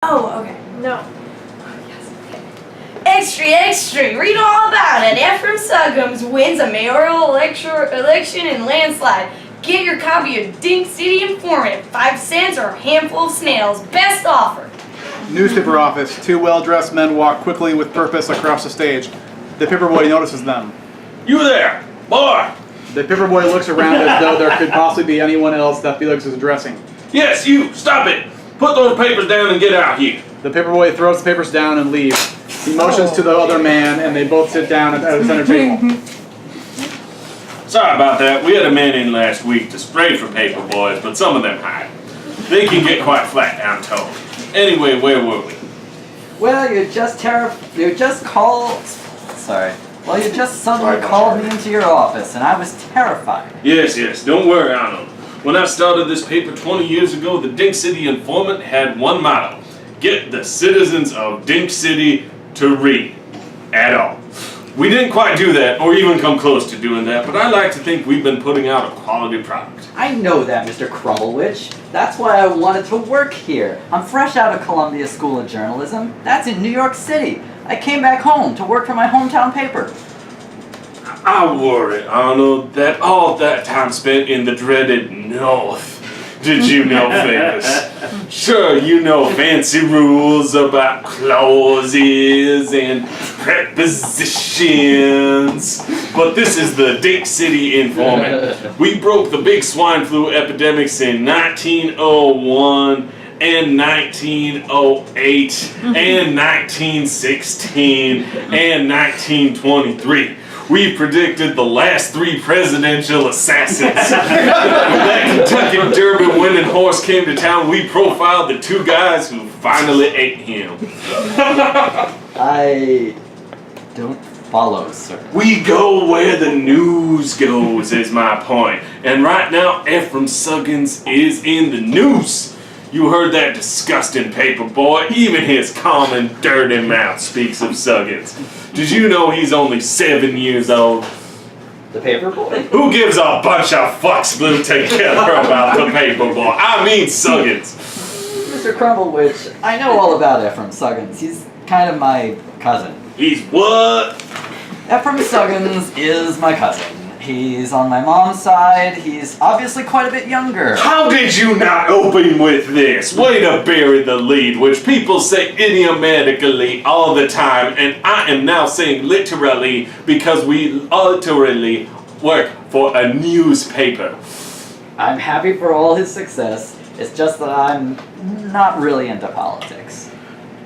Oh, okay. No. Yes, okay. Extra! Read all about it. Ephraim Suggins wins a mayoral election in landslide. Get your copy of Dink City Informant. 5 cents or a handful of snails. Best offer. Newspaper office. 2 well-dressed men walk quickly with purpose across the stage. The paperboy notices them. You there, boy! The paperboy looks around as though there could possibly be anyone else that Felix is addressing. Yes, you! Stop it! Put those papers down and get out here. The paperboy throws the papers down and leaves. He motions to the other man, and they both sit down at the center table. Sorry about that. We had a man in last week to spray for paper boys, but some of them hide. They can get quite flat, I'm told. Anyway, where were we? Well, you just suddenly called me into your office, and I was terrified. Yes, don't worry, Arnold. When I started this paper 20 years ago, the Dink City Informant had one motto: get the citizens of Dink City to read. At all. We didn't quite do that, or even come close to doing that, but I like to think we've been putting out a quality product. I know that, Mr. Crumblewitch. That's why I wanted to work here. I'm fresh out of Columbia School of Journalism. That's in New York City. I came back home to work for my hometown paper. I worry, Arnold, that all that time spent in the dreaded North. Did you know, Famous? Sure, you know fancy rules about clauses and prepositions, but this is the Dink City Informant. We broke the big swine flu epidemics in 1901 and 1908 and 1916 and 1923. We predicted the last 3 presidential assassins. When that Kentucky Derby winning horse came to town, we profiled the 2 guys who finally ate him. I don't follow, sir. We go where the news goes, is my point. And right now, Ephraim Suggins is in the news. You heard that disgusting paper boy. Even his common dirty mouth speaks of Suggins. Did you know he's only 7 years old? The paper boy? Who gives a bunch of fucks blue together about the paper boy? I mean Suggins. Mr. Crumblewitch, I know all about Ephraim Suggins. He's kind of my cousin. He's what? Ephraim Suggins is my cousin. He's on my mom's side. He's obviously quite a bit younger. How did you not open with this? Way to bury the lead, which people say idiomatically all the time, and I am now saying literally because we literally work for a newspaper. I'm happy for all his success. It's just that I'm not really into politics.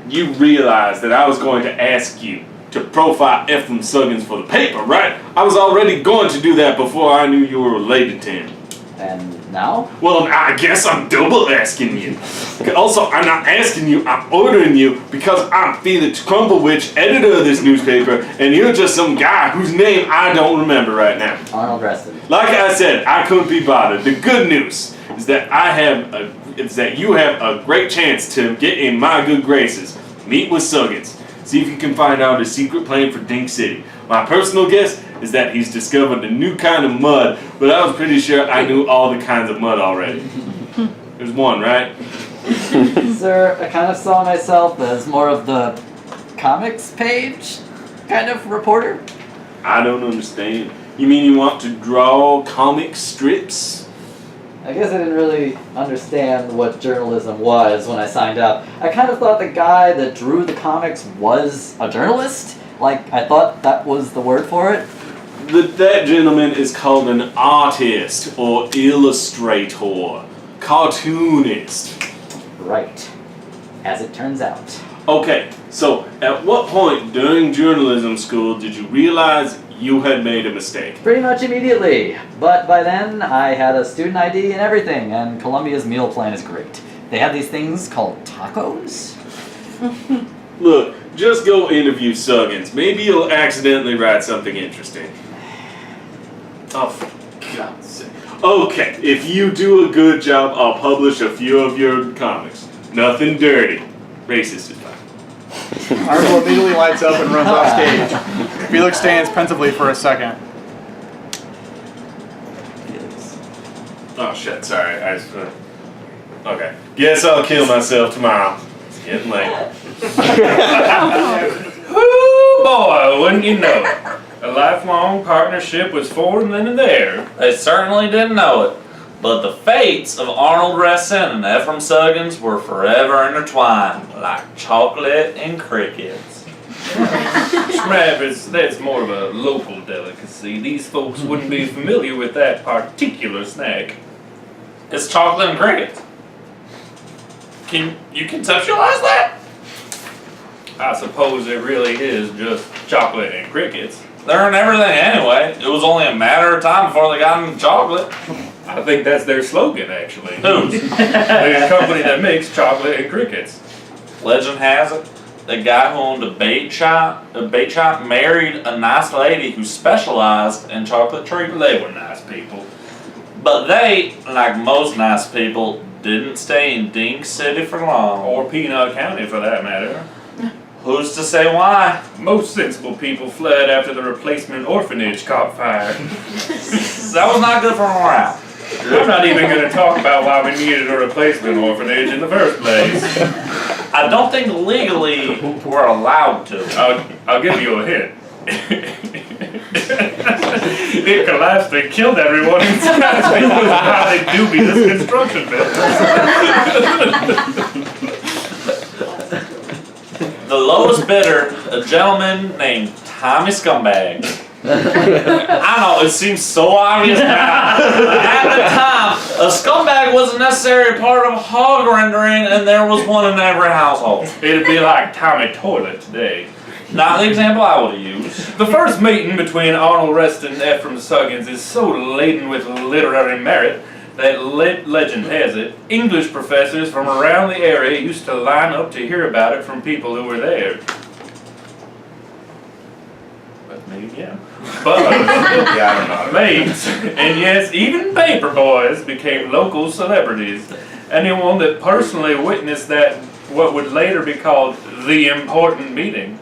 You realize that I was going to ask you to profile Ephraim Suggins for the paper, right? I was already going to do that before I knew you were related to him. And now? Well, I guess I'm double asking you. Also, I'm not asking you, I'm ordering you because I'm Felix Crumblewitch, editor of this newspaper, and you're just some guy whose name I don't remember right now. Arnold Reston. Like I said, I couldn't be bothered. The good news is that you have a great chance to get in my good graces. Meet with Suggins. See if you can find out his secret plan for Dink City. My personal guess is that he's discovered a new kind of mud, but I was pretty sure I knew all the kinds of mud already. There's one, right? Sir, I kind of saw myself as more of the comics page kind of reporter. I don't understand. You mean you want to draw comic strips? I guess I didn't really understand what journalism was when I signed up. I kind of thought the guy that drew the comics was a journalist. Like, I thought that was the word for it. That gentleman is called an artist or illustrator, cartoonist. Right. As it turns out. Okay, so at what point during journalism school did you realize you had made a mistake? Pretty much immediately. But by then, I had a student ID and everything, and Columbia's meal plan is great. They have these things called tacos. Look, just go interview Suggins. Maybe you'll accidentally write something interesting. Oh, for God's sake. Okay, if you do a good job, I'll publish a few of your comics. Nothing dirty. Racist is fine. Arnold immediately lights up and runs off stage. Felix stands pensively for a second. Oh shit, sorry. Okay. Guess I'll kill myself tomorrow. Getting late. Whoo, boy, wouldn't you know it? A lifelong partnership was formed then and there. They certainly didn't know it, but the fates of Arnold Reston and Ephraim Suggins were forever intertwined, like chocolate and crickets. Schmabbers, that's more of a local delicacy. These folks wouldn't be familiar with that particular snack. It's chocolate and crickets. Can you conceptualize that? I suppose it really is just chocolate and crickets. They're in everything anyway. It was only a matter of time before they got into chocolate. I think that's their slogan, actually. Whose? The company that makes chocolate and crickets. Legend has it, the guy who owned a bait shop married a nice lady who specialized in chocolate treats. They were nice people. But they, like most nice people, didn't stay in Dink City for long. Or Peanut County, for that matter. Who's to say why? Most sensible people fled after the replacement orphanage caught fire. That was not good for morale. I'm not even going to talk about why we needed a replacement orphanage in the first place. I don't think legally we're allowed to. I'll give you a hint. It collapsed and killed everyone inside. It was a highly dubious construction business. The lowest bidder, a gentleman named Tommy Scumbag. I know, it seems so obvious now. At the time, a scumbag was a necessary part of hog rendering, and there was one in every household. It'd be like Tommy Toilet today. Not the example I would have used. The first meeting between Arnold Reston and Ephraim Suggins is so laden with literary merit that legend has it, English professors from around the area used to line up to hear about it from people who were there. But maybe, yeah. But Yeah, I don't know. maids, and yes, even paper boys became local celebrities. Anyone that personally witnessed that, what would later be called the important meeting,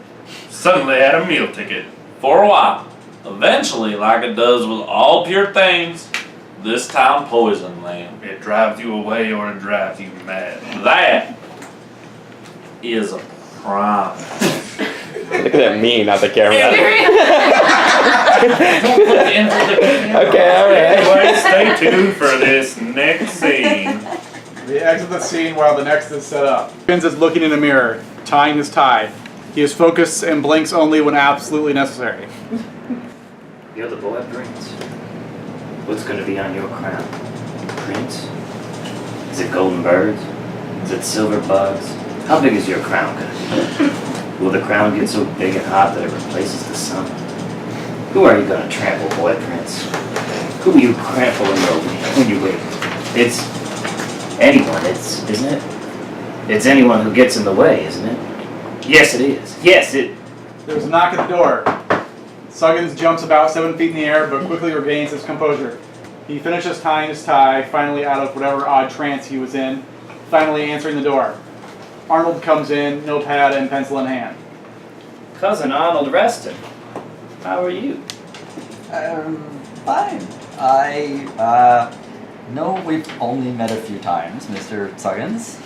suddenly had a meal ticket. For a while. Eventually, like it does with all pure things, this town poisoned them. It drives you away or it drives you mad. That is a crime. Look at that me, not the camera. Don't put it into the camera. Okay, alright. Anyway, stay tuned for this next scene. We exit the scene while the next is set up. Suggins is looking in a mirror, tying his tie. He is focused and blinks only when absolutely necessary. You're the boy prince. What's going to be on your crown? Prince? Is it golden birds? Is it silver bugs? How big is your crown going to be? Will the crown get so big and hot that it replaces the sun? Who are you going to trample, boy prince? Who will you trample when you wait? It's anyone, isn't it? It's anyone who gets in the way, isn't it? Yes, it is. Yes, it... There's a knock at the door. Suggins jumps about 7 feet in the air, but quickly regains his composure. He finishes tying his tie, finally out of whatever odd trance he was in, finally answering the door. Arnold comes in, notepad and pencil in hand. Cousin Arnold Reston. How are you? Fine. No, we've only met a few times, Mr. Suggins.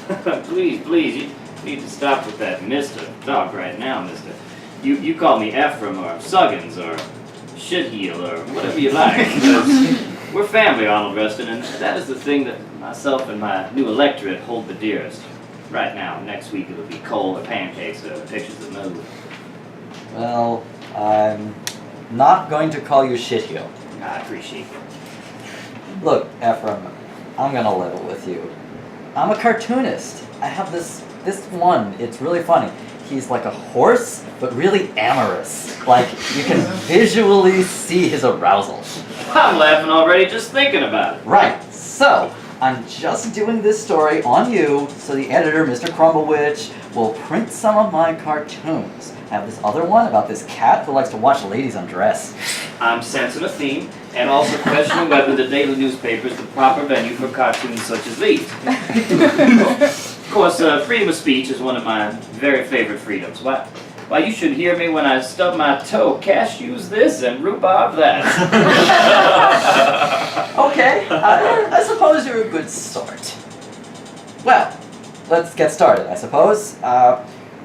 Please, you need to stop with that Mr. Talk right now, mister. You call me Ephraim or Suggins or Shitheel or whatever you like. Because we're family, Arnold Reston, and that is the thing that myself and my new electorate hold the dearest. Right now, next week it'll be coal or pancakes or pictures of moon. Well, I'm not going to call you shitheel. I appreciate it. Look, Ephraim, I'm gonna level with you. I'm a cartoonist. I have this one. It's really funny. He's like a horse, but really amorous. Like, you can visually see his arousal. I'm laughing already just thinking about it. Right, so I'm just doing this story on you so the editor, Mr. Crumblewitch, will print some of my cartoons. I have this other one about this cat who likes to watch ladies undress. I'm sensing a theme, and also questioning whether the daily newspaper is the proper venue for cartoons such as these. Of course, freedom of speech is one of my very favorite freedoms. Why, you should hear me when I stub my toe. Cashews this and rhubarb that. Okay, I suppose you're a good sort. Well, let's get started, I suppose.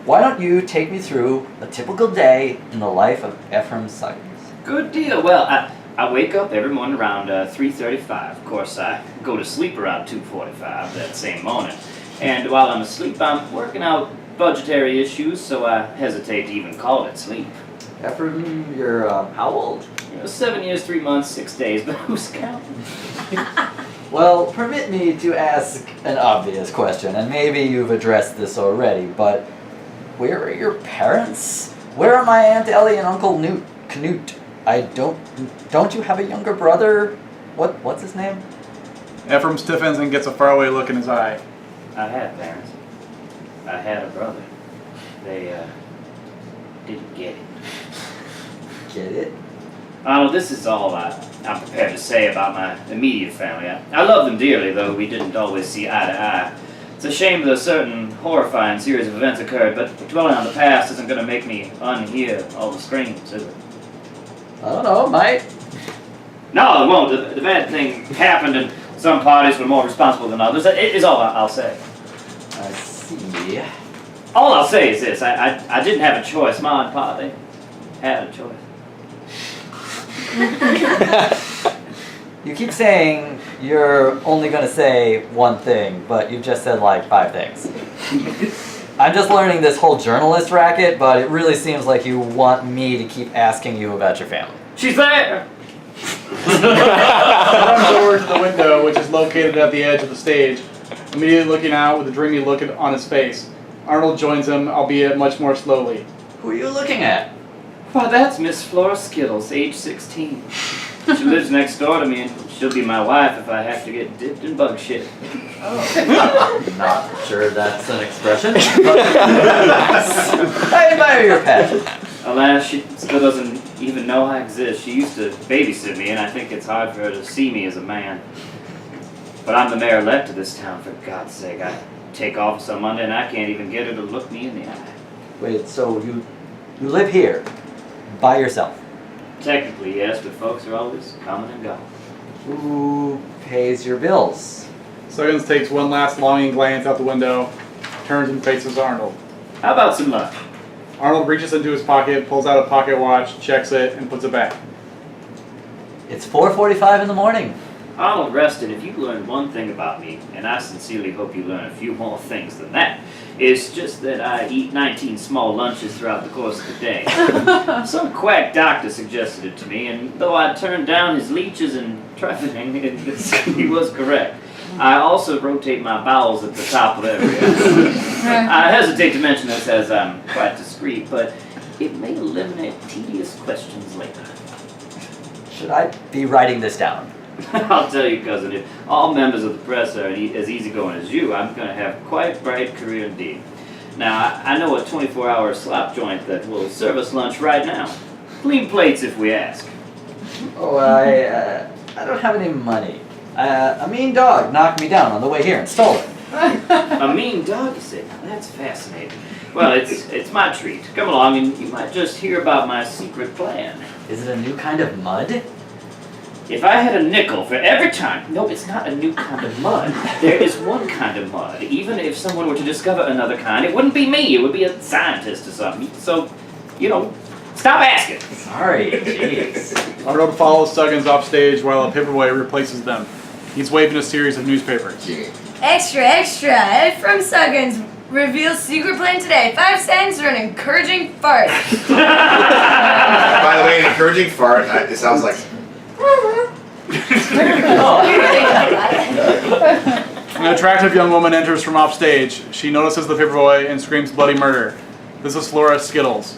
Why don't you take me through a typical day in the life of Ephraim Suggins? Good deal. Well, I wake up every morning around 3:35. Of course, I go to sleep around 2:45 that same morning. And while I'm asleep, I'm working out budgetary issues, so I hesitate to even call it sleep. Ephraim, you're how old? 7 years, 3 months, 6 days, but who's counting? Well, permit me to ask an obvious question, and maybe you've addressed this already, but where are your parents? Where are my Aunt Ellie and Uncle Knut? Don't you have a younger brother? What's his name? Ephraim stiffens and gets a faraway look in his eye. I had parents. I had a brother. They, didn't get it. Get it? Arnold, this is all I'm prepared to say about my immediate family. I love them dearly, though we didn't always see eye to eye. It's a shame that a certain horrifying series of events occurred, but dwelling on the past isn't going to make me unhear all the screams, is it? I don't know, might. No, it won't. The bad thing happened, and some parties were more responsible than others. It is all I'll say. I see. All I'll say is this. I didn't have a choice. Ma and Pa, they had a choice. You keep saying you're only going to say one thing, but you've just said like 5 things. I'm just learning this whole journalist racket, but it really seems like you want me to keep asking you about your family. She's there! Runs over to the window, which is located at the edge of the stage, immediately looking out with a dreamy look on his face. Arnold joins him, albeit much more slowly. Who are you looking at? Why, that's Miss Flora Skittles, age 16. She lives next door to me, and she'll be my wife if I have to get dipped in bug shit. Not sure that's an expression. I admire your passion. Alas, she still doesn't even know I exist. She used to babysit me, and I think it's hard for her to see me as a man. But I'm the mayor-elect of this town, for God's sake. I take office on Monday, and I can't even get her to look me in the eye. Wait, so you live here by yourself? Technically, yes, but folks are always coming and going. Who pays your bills? Suggins takes one last longing glance out the window, turns and faces Arnold. How about some lunch? Arnold reaches into his pocket, pulls out a pocket watch, checks it, and puts it back. It's 4:45 in the morning. Arnold Reston, if you learned one thing about me, and I sincerely hope you learn a few more things than that, it's just that I eat 19 small lunches throughout the course of the day. Some quack doctor suggested it to me, and though I turned down his leeches and trepiding, he was correct. I also rotate my bowels at the top of every hour. I hesitate to mention this as I'm quite discreet, but it may eliminate tedious questions later. Should I be writing this down? I'll tell you, cousin, if all members of the press are as easygoing as you, I'm going to have quite a bright career indeed. Now, I know a 24-hour slop joint that will serve us lunch right now. Clean plates if we ask. Oh, I don't have any money. A mean dog knocked me down on the way here and stole it. A mean dog, you say? Now, that's fascinating. Well, it's my treat. Come along and you might just hear about my secret plan. Is it a new kind of mud? If I had a nickel for every time... No, it's not a new kind of mud. There is one kind of mud. Even if someone were to discover another kind, it wouldn't be me. It would be a scientist or something. So, stop asking. Sorry, jeez. Arnold follows Suggins off stage while a paperboy replaces them. He's waving a series of newspapers. Extra, extra! Ephraim Suggins reveals secret plan today. 5 cents or an encouraging fart. By the way, an encouraging fart, it sounds like... An attractive young woman enters from off stage. She notices the paperboy and screams bloody murder. This is Flora Skittles.